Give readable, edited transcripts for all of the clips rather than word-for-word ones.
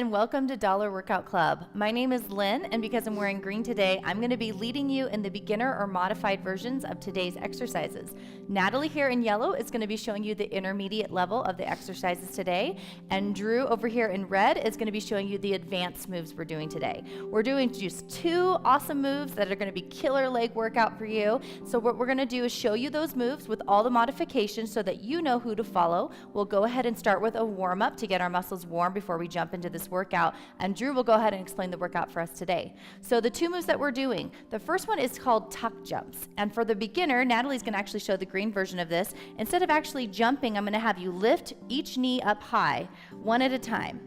and welcome to Dollar Workout Club. My name is Lynn, and because I'm wearing green today, I'm going to be leading you in the beginner or modified versions of today's exercises. Natalie here in yellow is going to be showing you the intermediate level of the exercises today, and Drew over here in red is going to be showing you the advanced moves we're doing today. We're doing just 2 awesome moves that are going to be killer leg workout for you. So what we're going to do is show you those moves with all the modifications so that you know who to follow. We'll go ahead and start with a warm-up to get our muscles warm before we jump into this workout, and Drew will go ahead and explain the workout for us today. So the 2 moves that we're doing, the first one is called tuck jumps, and for the beginner, Natalie's going to actually show the green version of this. Instead of actually jumping, I'm going to have you lift each knee up high, one at a time.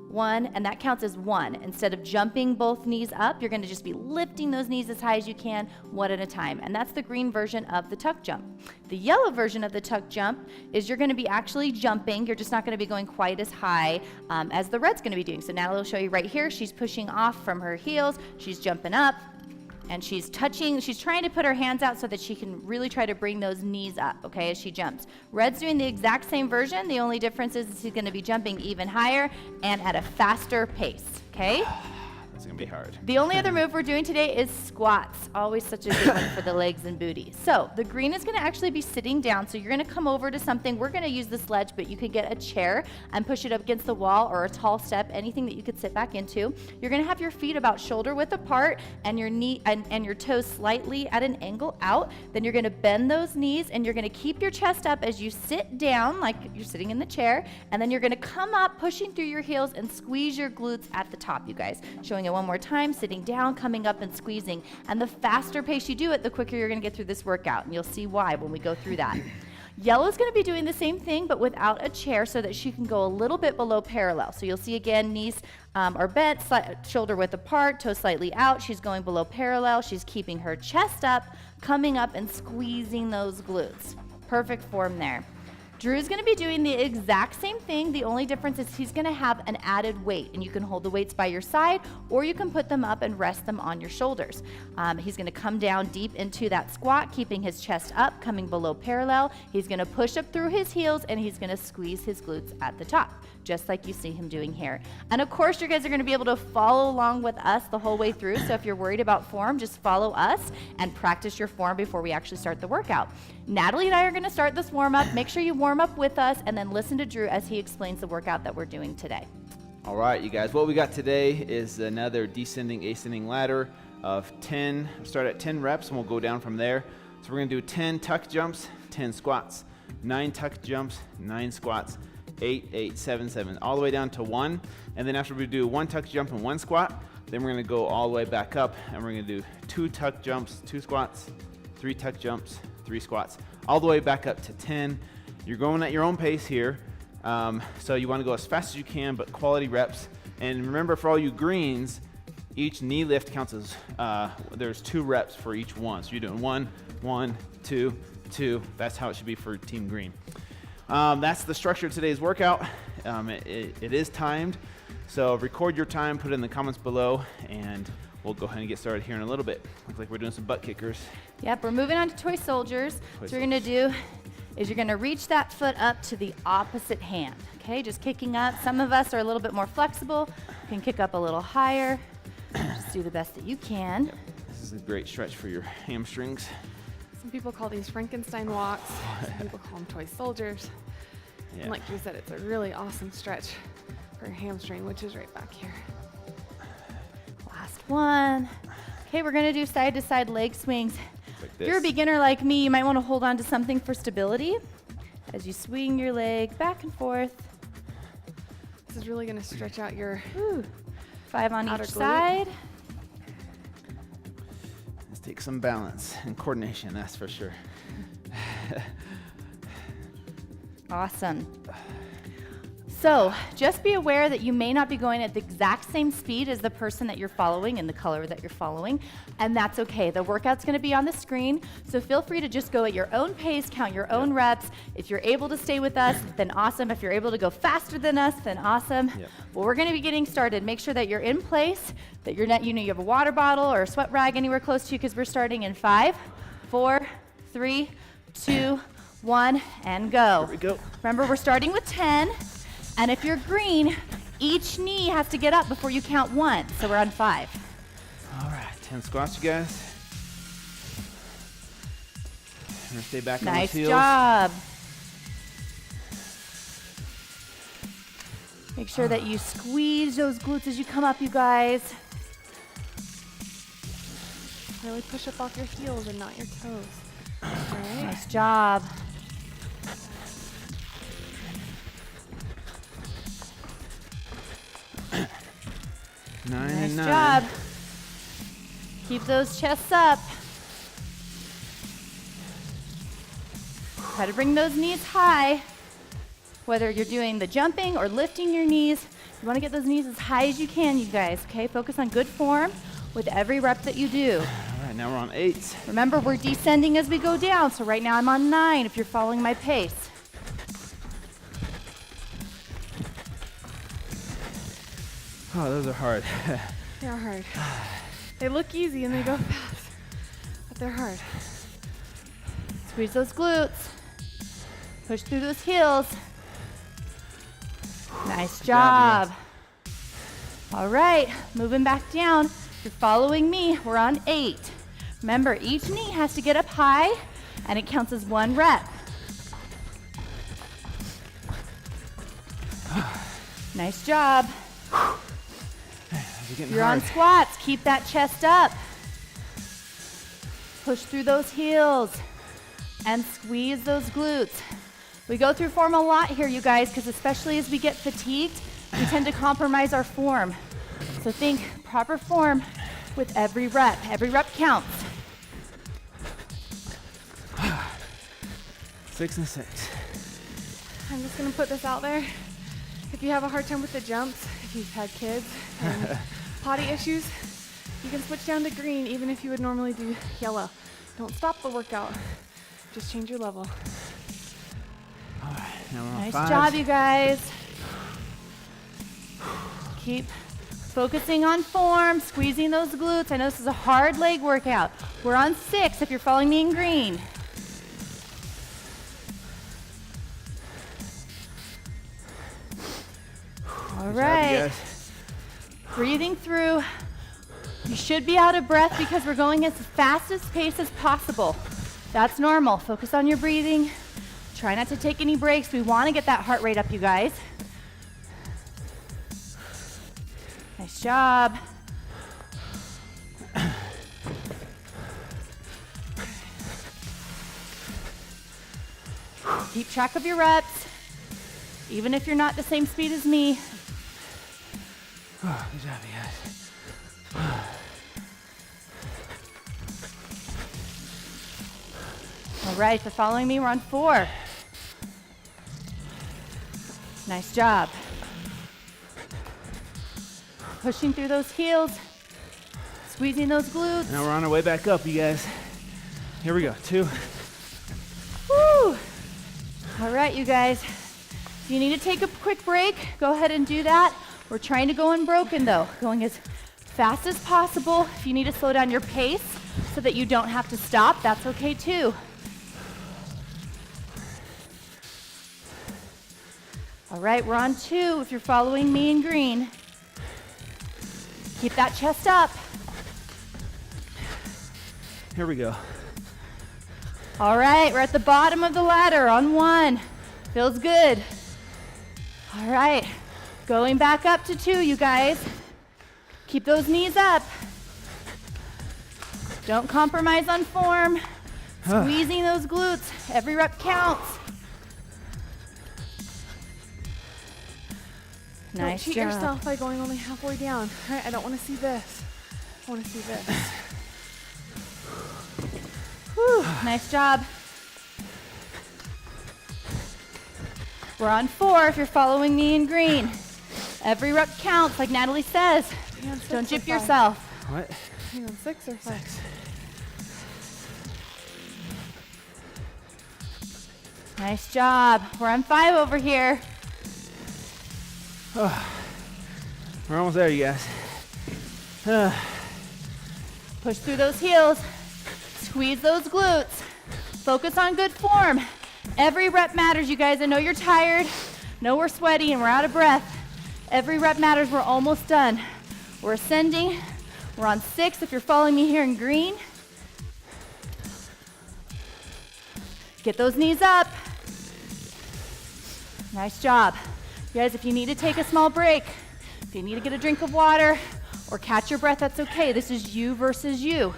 One, and that counts as 1. Instead of jumping both knees up, you're going to just be lifting those knees as high as you can, 1 at a time. And that's the green version of the tuck jump. The yellow version of the tuck jump is you're going to be actually jumping. You're just not going to be going quite as high as the red's going to be doing. So Natalie will show you right here. She's pushing off from her heels. She's jumping up. And she's trying to put her hands out so that she can really try to bring those knees up, okay, as she jumps. Red's doing the exact same version. The only difference is he's going to be jumping even higher and at a faster pace, okay? That's going to be hard. The only other move we're doing today is squats. Always such a good one for the legs and booty. So the green is going to actually be sitting down. So you're going to come over to something. We're going to use the sledge, but you could get a chair and push it up against the wall or a tall step, anything that you could sit back into. You're going to have your feet about shoulder width apart and your knee and your toes slightly at an angle out. Then you're going to bend those knees and you're going to keep your chest up as you sit down like you're sitting in the chair. And then you're going to come up, pushing through your heels and squeeze your glutes at the top, you guys. Showing it one more time, sitting down, coming up and squeezing. And the faster pace you do it, the quicker you're going to get through this workout. And you'll see why when we go through that. Yellow's going to be doing the same thing, but without a chair so that she can go a little bit below parallel. So you'll see again, knees are bent, shoulder width apart, toes slightly out. She's going below parallel. She's keeping her chest up, coming up and squeezing those glutes. Perfect form there. Drew's going to be doing the exact same thing. The only difference is he's going to have an added weight, and you can hold the weights by your side or you can put them up and rest them on your shoulders. He's going to come down deep into that squat, keeping his chest up, coming below parallel. He's going to push up through his heels and he's going to squeeze his glutes at the top, just like you see him doing here. And of course, you guys are going to be able to follow along with us the whole way through. So if you're worried about form, just follow us and practice your form before we actually start the workout. Natalie and I are going to start this warm up. Make sure you warm up with us and then listen to Drew as he explains the workout that we're doing today. All right, you guys, what we got today is another descending, ascending ladder of 10. Start at 10 reps and we'll go down from there. So we're going to do 10 tuck jumps, 10 squats, 9 tuck jumps, 9 squats, 8, 8, 7, 7, all the way down to 1. And then after we do 1 tuck jump and 1 squat, then we're going to go all the way back up and we're going to do 2 tuck jumps, 2 squats, 3 tuck jumps, 3 squats, all the way back up to 10. You're going at your own pace here, so you want to go as fast as you can, but quality reps. And remember, for all you greens, each knee lift counts as, there's 2 reps for each one. So you're doing 1, 1, 2, 2. That's how it should be for Team Green. That's the structure of today's workout. It is timed, so record your time, put it in the comments below, and we'll go ahead and get started here in a little bit. Looks like we're doing some butt kickers. Yep, we're moving on to toy soldiers. So what you're going to do is you're going to reach that foot up to the opposite hand. Okay, just kicking up. Some of us are a little bit more flexible. You can kick up a little higher. Just do the best that you can. Yep. This is a great stretch for your hamstrings. Some people call these Frankenstein walks. Some people call them toy soldiers. Yeah. And like you said, it's a really awesome stretch for your hamstring, which is right back here. Last one. Okay, we're going to do side-to-side leg swings. Like if you're a beginner like me, you might want to hold on to something for stability as you swing your leg back and forth. This is really going to stretch out your 5 on each glute. Side. Let's take some balance and coordination, that's for sure. Awesome. So just be aware that you may not be going at the exact same speed as the person that you're following and the color that you're following, and that's okay. The workout's going to be on the screen, so feel free to just go at your own pace, count your own reps. If you're able to stay with us, then awesome. If you're able to go faster than us, then awesome. Yep. Well, we're going to be getting started. Make sure that you're in place, that you're not, you have a water bottle or a sweat rag anywhere close to you, because we're starting in 5, 4, 3, 2, 1, and go. Here we go. Remember, we're starting with 10. And if you're green, Each knee has to get up before you count 1. So we're on 5. All right, 10 squats, you guys. We're gonna stay back on Nice those heels. job. Make sure that you squeeze those glutes as you come up, you guys. Really push up off your heels and not your toes. All right. Nice job. Nine Nice and 9. job. Keep those chests up. Try to bring those knees high. Whether you're doing the jumping or lifting your knees, you want to get those knees as high as you can, you guys, okay? Focus on good form with every rep that you do. All right, now we're on 8. Remember, we're descending as we go down, so right now I'm on 9 if you're following my pace. Oh, those are hard. They are hard. They look easy and they go fast, but they're hard. Squeeze those glutes. Push through those heels. Nice job. All right, moving back down. If you're following me, we're on 8. Remember, each knee has to get up high, and it counts as 1 rep. Nice job. You're on squats. Keep that chest up. Push through those heels and squeeze those glutes. We go through form a lot here, you guys, because especially as we get fatigued, we tend to compromise our form. So think proper form with every rep. Every rep counts. 6 and 6. I'm just gonna put this out there. If you have a hard time with the jumps, if you've had kids and potty issues, you can switch down to green even if you would normally do yellow. Don't stop the workout. Just change your level. All right, now we're on Nice 5. job, you guys. Keep focusing on form, squeezing those glutes. I know this is a hard leg workout. We're on 6 if you're following me in green. All Good job, right. you guys. Breathing through. You should be out of breath because we're going as fast as pace as possible. That's normal. Focus on your breathing. Try not to take any breaks. We want to get that heart rate up, you guys. Nice job. Keep track of your reps, even if you're not the same speed as me. Oh, good job, you guys. All right, if you're following me, we're on 4. Nice job. Pushing through those heels, squeezing those glutes. Now we're on our way back up, you guys. Here we go. 2. Woo! All right, you guys. If you need to take a quick break, go ahead and do that. We're trying to go unbroken though, going as fast as possible. If you need to slow down your pace so that you don't have to stop, that's okay too. All right, we're on 2 if you're following me in green. Keep that chest up. Here we go. All right, we're at the bottom of the ladder on 1. Feels good. All right, going back up to 2, you guys. Keep those knees up. Don't compromise on form. Squeezing those glutes. Every rep counts. Nice Don't cheat job. yourself by going only halfway down. All right, I don't want to see this. I want to see this. Whew, nice job. We're on 4 if you're following me in green. Every rep counts, like Natalie says. Don't gyp yourself. What? Hang on, 6 or 5? Nice job. We're on 5 over here. We're almost there, you guys. Push through those heels. Squeeze those glutes. Focus on good form. Every rep matters, you guys. I know you're tired. Know we're sweaty and we're out of breath. Every rep matters. We're almost done. We're ascending. We're on 6 if you're following me here in green. Get those knees up. Nice job. You guys, if you need to take a small break, if you need to get a drink of water or catch your breath, that's okay. This is you versus you.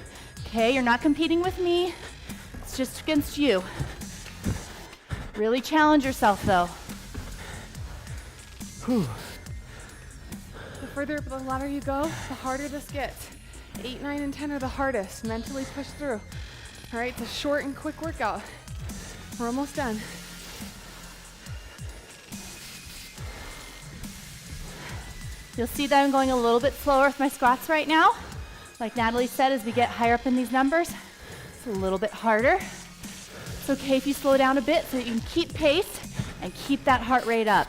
Okay, you're not competing with me. It's just against you. Really challenge yourself though. Whew. The further up the ladder you go, the harder this gets. 8, 9, and 10 are the hardest. Mentally push through. All right, it's a short and quick workout. We're almost done. You'll see that I'm going a little bit slower with my squats right now. Like Natalie said, as we get higher up in these numbers, it's a little bit harder. It's okay if you slow down a bit so that you can keep pace and keep that heart rate up.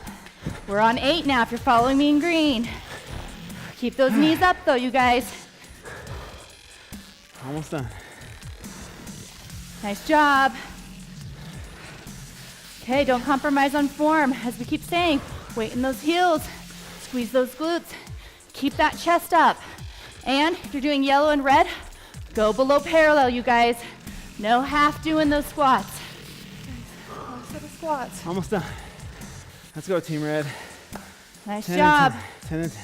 We're on 8 now if you're following me in green. Keep those knees up though, you guys. Almost done. Nice job. Okay, don't compromise on form. As we keep saying, weight in those heels. Squeeze those glutes. Keep that chest up. And if you're doing yellow and red, go below parallel, you guys. No half doing those squats. Last set of squats. Almost done. Let's go, Team Red. Nice 10 job. and 10. 10 and 10.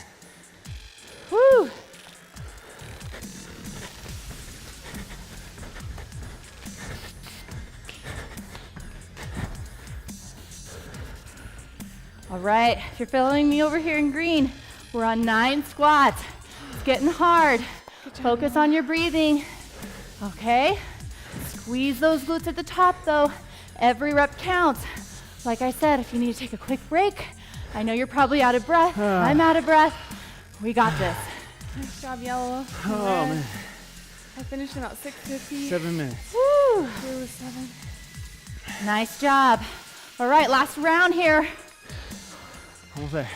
Woo! All right, if you're following me over here in green, we're on 9 squats. It's getting hard. Focus on your breathing. Okay? Squeeze those glutes at the top though. Every rep counts. Like I said, if you need to take a quick break, I know you're probably out of breath. I'm out of breath. We got this. Nice job, yellow. Oh, Red. man. I finished in about 6:50. 7 minutes. Woo! Blue was 7. Nice job. All right, last round here. Almost there.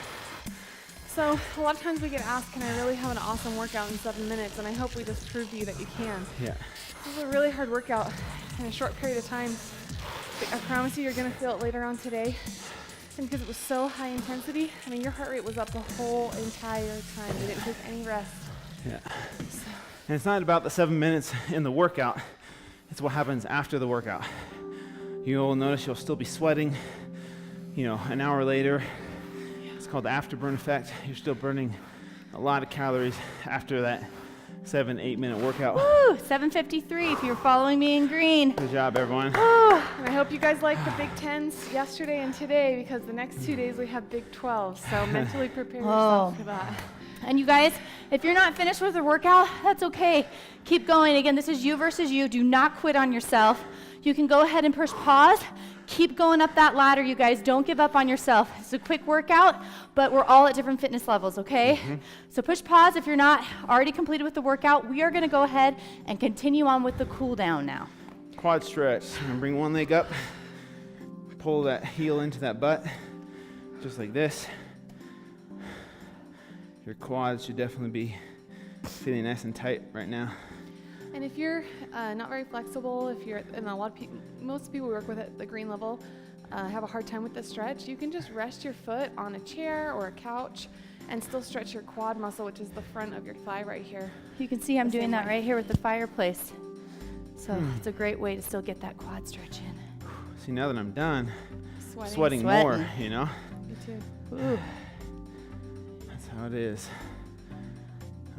So a lot of times we get asked, can I really have an awesome workout in 7 minutes? And I hope we just prove to you that you can. Yeah. This is a really hard workout in a short period of time. But I promise you, you're going to feel it later on today. And because it was so high intensity, I mean, your heart rate was up the whole entire time. You didn't take any rest. Yeah. And it's not about the 7 minutes in the workout. It's what happens after the workout. You'll notice you'll still be sweating, an hour later. It's called the afterburn effect. You're still burning a lot of calories after that 7-8 minute workout. Woo! 7:53 if you're following me in green. Good job, everyone. And I hope you guys liked the Big 10s yesterday and today, because the next 2 days we have Big 12s. So mentally prepare yourself for that. And you guys, if you're not finished with the workout, that's okay. Keep going. Again, this is you versus you. Do not quit on yourself. You can go ahead and push pause. Keep going up that ladder, you guys. Don't give up on yourself. It's a quick workout, but we're all at different fitness levels, okay? So push pause if you're not already completed with the workout. We are going to go ahead and continue on with the cool down now. Quad stretch. I'm going to bring one leg up, pull that heel into that butt, just like this. Your quads should definitely be feeling nice and tight right now. And if you're not very flexible, if you're, and most people we work with at the green level have a hard time with the stretch, you can just rest your foot on a chair or a couch and still stretch your quad muscle, which is the front of your thigh right here. You can see I'm The doing same that way. right here with the fireplace. So it's a great way to still get that quad stretch in. See, now that I'm done, Sweating. sweating more, Me too. Ooh. That's how it is.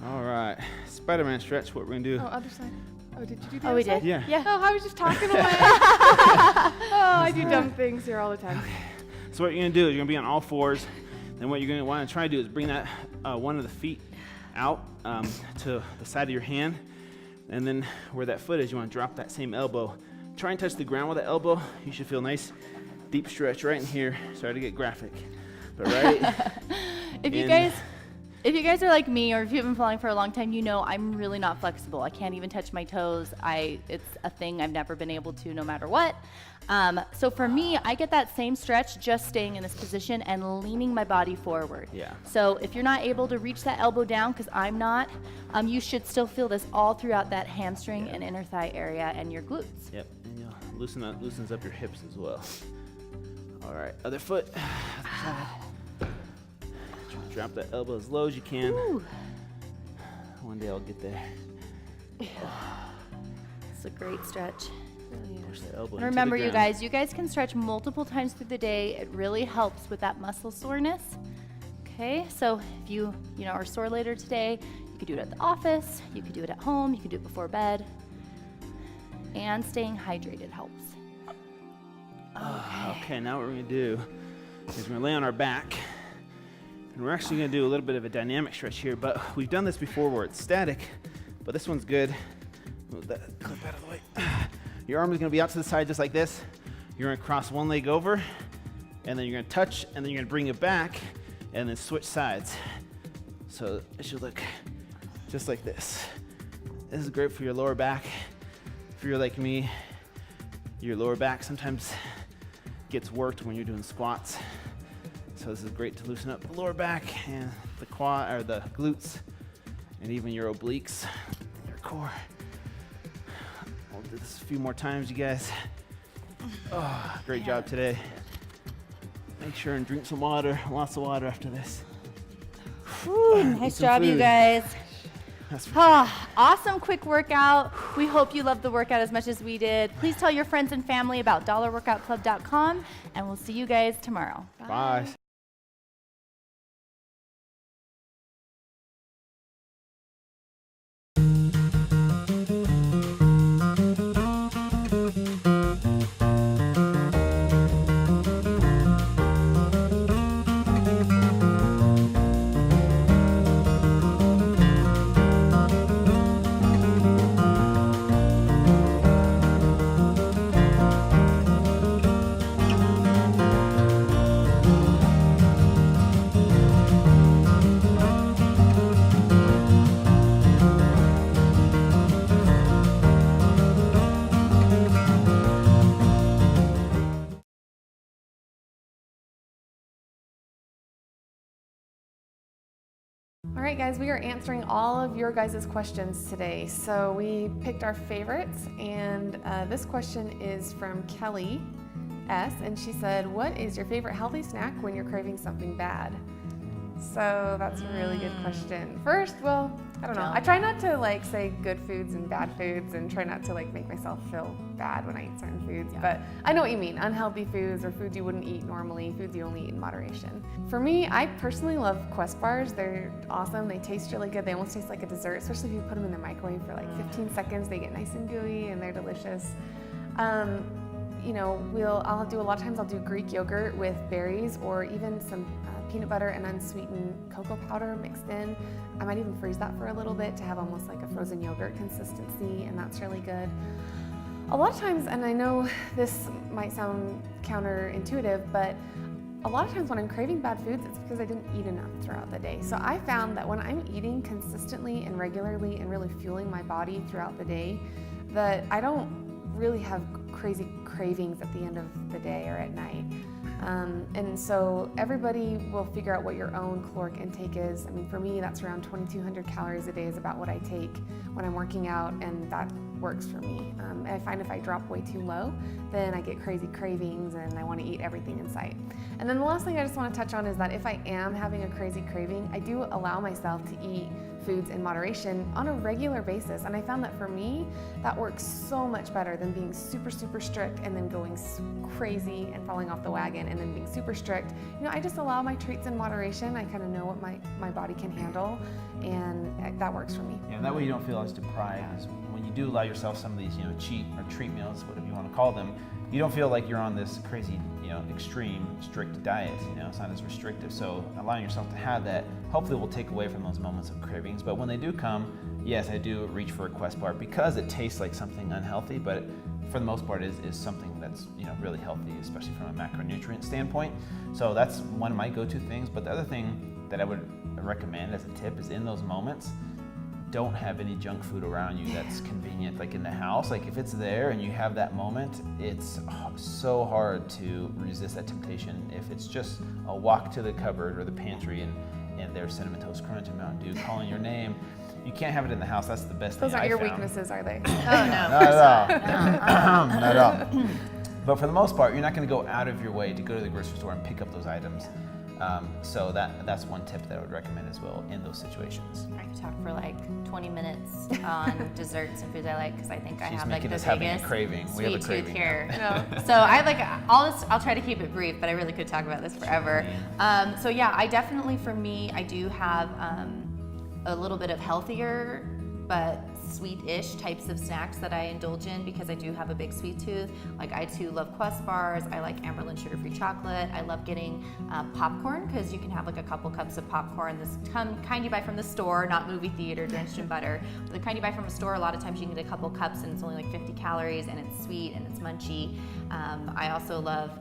All right, Spider-Man stretch, what we're gonna do. Oh, other side. Oh, did you do the Oh, other we side? did. Yeah. Yeah. Oh, I was just talking away. Oh, I do dumb things here all the time. So what you're gonna do is you're gonna be on all fours. Then what you're gonna wanna try to do is bring that one of the feet out to the side of your hand. And then where that foot is, you wanna drop that same elbow. Try and touch the ground with the elbow. You should feel nice, deep stretch right in here. Sorry to get graphic, but right. If you guys are like me, or if you've been following for a long time, you know I'm really not flexible. I can't even touch my toes. It's a thing I've never been able to, no matter what. So for me, I get that same stretch just staying in this position and leaning my body forward. Yeah. So if you're not able to reach that elbow down, because I'm not, you should still feel this all throughout that hamstring and inner thigh area and your glutes. Yep, and you'll loosens up your hips as well. All right, other foot. Other side. Drop that elbow as low as you can. Ooh. One day I'll get there. It's a great stretch. Push that elbow And into remember, the you ground. guys, you guys can stretch multiple times through the day. It really helps with that muscle soreness. Okay, so if you are sore later today, you could do it at the office, you could do it at home, you could do it before bed. And staying hydrated helps. Okay, now what we're going to do is we're going to lay on our back. And we're actually going to do a little bit of a dynamic stretch here, but we've done this before where it's static, but this one's good. Move that clip out of the way. Your arm is going to be out to the side just like this. You're going to cross one leg over, and then you're going to touch, and then you're going to bring it back, and then switch sides. So it should look just like this. This is great for your lower back. If you're like me, your lower back sometimes gets worked when you're doing squats. So this is great to loosen up the lower back and the quad or the glutes and even your obliques, your core. I'll do this a few more times, you guys. Oh, great job today. Make sure and drink some water, lots of water after this. Whew, nice job, you food. guys. That's for sure. Awesome quick workout. We hope you loved the workout as much as we did. Please tell your friends and family about dollarworkoutclub.com, and we'll see you guys tomorrow. Bye. All right, guys, we are answering all of your guys' questions today. So we picked our favorites, and this question is from Kelly S., and she said, what is your favorite healthy snack when you're craving something bad? So that's a really good question. First, well, I don't know. I try not to like say good foods and bad foods and try not to like make myself feel bad when I eat certain foods, but I know what you mean. Unhealthy foods or foods you wouldn't eat normally, foods you only eat in moderation. For me, I personally love Quest bars. They're awesome. They taste really good. They almost taste like a dessert, especially if you put them in the microwave for like 15 seconds. They get nice and gooey and they're delicious. You know, I'll do a lot of times I'll do Greek yogurt with berries or even some peanut butter and unsweetened cocoa powder mixed in. I might even freeze that for a little bit to have almost like a frozen yogurt consistency, and that's really good. A lot of times, and I know this might sound counterintuitive, but a lot of times when I'm craving bad foods, it's because I didn't eat enough throughout the day. So I found that when I'm eating consistently and regularly and really fueling my body throughout the day, that I don't really have crazy cravings at the end of the day or at night. And so everybody will figure out what your own caloric intake is. I mean, for me, that's around 2,200 calories a day is about what I take when I'm working out, and that works for me. I find if I drop way too low, then I get crazy cravings and I want to eat everything in sight. And then the last thing I just want to touch on is that if I am having a crazy craving, I do allow myself to eat foods in moderation on a regular basis. And I found that for me, that works so much better than being super, super strict and then going crazy and falling off the wagon and then being super strict. You know, I just allow my treats in moderation. I kind of know what my body can handle, and that works for me. Yeah, and that way you don't feel as deprived. As when you do allow yourself some of these, cheat or treat meals, whatever you want to call them, you don't feel like you're on this crazy, extreme, strict diet. It's not as restrictive. So allowing yourself to have that hopefully will take away from those moments of cravings. But when they do come, yes, I do reach for a Quest bar because it tastes like something unhealthy, but for the most part is something that's really healthy, especially from a macronutrient standpoint. So that's one of my go-to things. But the other thing that I would recommend as a tip is in those moments, don't have any junk food around you that's convenient, like in the house. Like if it's there and you have that moment, it's so hard to resist that temptation. If it's just a walk to the cupboard or the pantry and there's Cinnamon Toast Crunch and Mountain Dew calling your name, you can't have it in the house. That's the best thing Those aren't I your found. weaknesses, are they? Oh, no. Not at all. Not at all. But for the most part, you're not going to go out of your way to go to the grocery store and pick up those items. So that's one tip that I would recommend as well in those situations. I could talk for like 20 minutes on desserts and foods I like, because I think I She's have like making the us having a biggest craving. We have a sweet craving tooth now. here. No. So I like all this. I'll try to keep it brief, but I really could talk about this forever. So yeah, I definitely, for me, I do have a little bit of healthier but sweet-ish types of snacks that I indulge in, because I do have a big sweet tooth. Like, I too love Quest bars. I like Amberlin sugar-free chocolate. I love getting popcorn, because you can have like a couple cups of popcorn. This kind you buy from the store, not movie theater drenched in butter. The kind you buy from a store, a lot of times you can get a couple cups and it's only like 50 calories and it's sweet and it's munchy. I also love,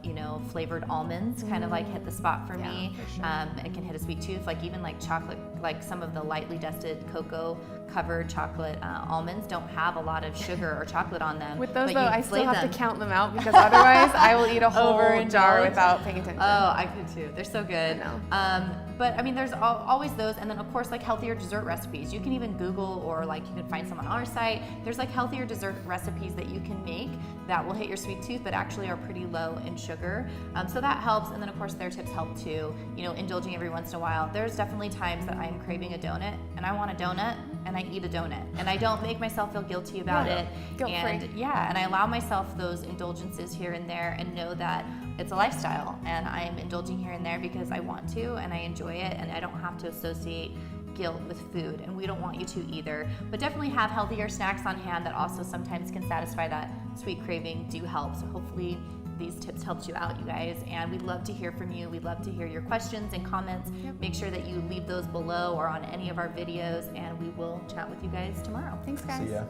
flavored almonds, kind of like hit the spot for me. For sure. It can hit a sweet tooth, like even like chocolate, like some of the lightly dusted cocoa covered chocolate almonds don't have a lot of sugar or chocolate on them. With those but though, you I still flavor have them. to count them out, because otherwise I will eat a whole jar Overindulge. without paying attention. Oh, I could too. They're so good. I know. But I mean, there's always those, and then of course like healthier dessert recipes. You can even Google, or like you can find some on our site. There's like healthier dessert recipes that you can make that will hit your sweet tooth, but actually are pretty low in sugar. So that helps. And then of course their tips help too. Indulging every once in a while. There's definitely times that I'm craving a donut, and I want a donut, and I eat a donut, and I don't make myself feel guilty about it. Guilt-free. And I allow myself those indulgences here and there, and know that it's a lifestyle, and I am indulging here and there because I want to, and I enjoy it, and I don't have to associate guilt with food, and we don't want you to either. But definitely have healthier snacks on hand that also sometimes can satisfy that sweet craving. Do help. So hopefully these tips helped you out, you guys, and we'd love to hear from you. We'd love to hear your questions and comments. Make sure that you leave those below or on any of our videos, and we will chat with you guys tomorrow. Thanks, guys. See ya.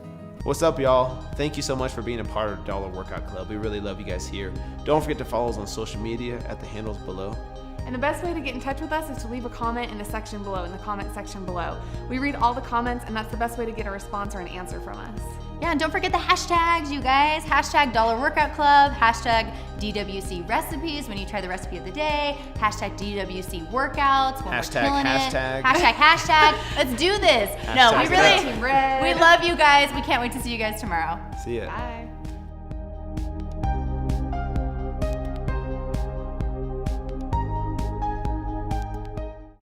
What's up, y'all? Thank you so much for being a part of Dollar Workout Club. We really love you guys here. Don't forget to follow us on social media at the handles below. And the best way to get in touch with us is to leave a comment in the section below, in the comment section below. We read all the comments, and that's the best way to get a response or an answer from us. Yeah, and don't forget the hashtags, you guys. Hashtag Dollar Workout Club, hashtag DWC recipes when you try the recipe of the day, hashtag DWC workouts when Hashtag, we're killing hashtag. it. Hashtag. Let's do this. No, we Hashtag really, Team Red. we love you guys. We can't wait to see you guys tomorrow. See ya. Bye.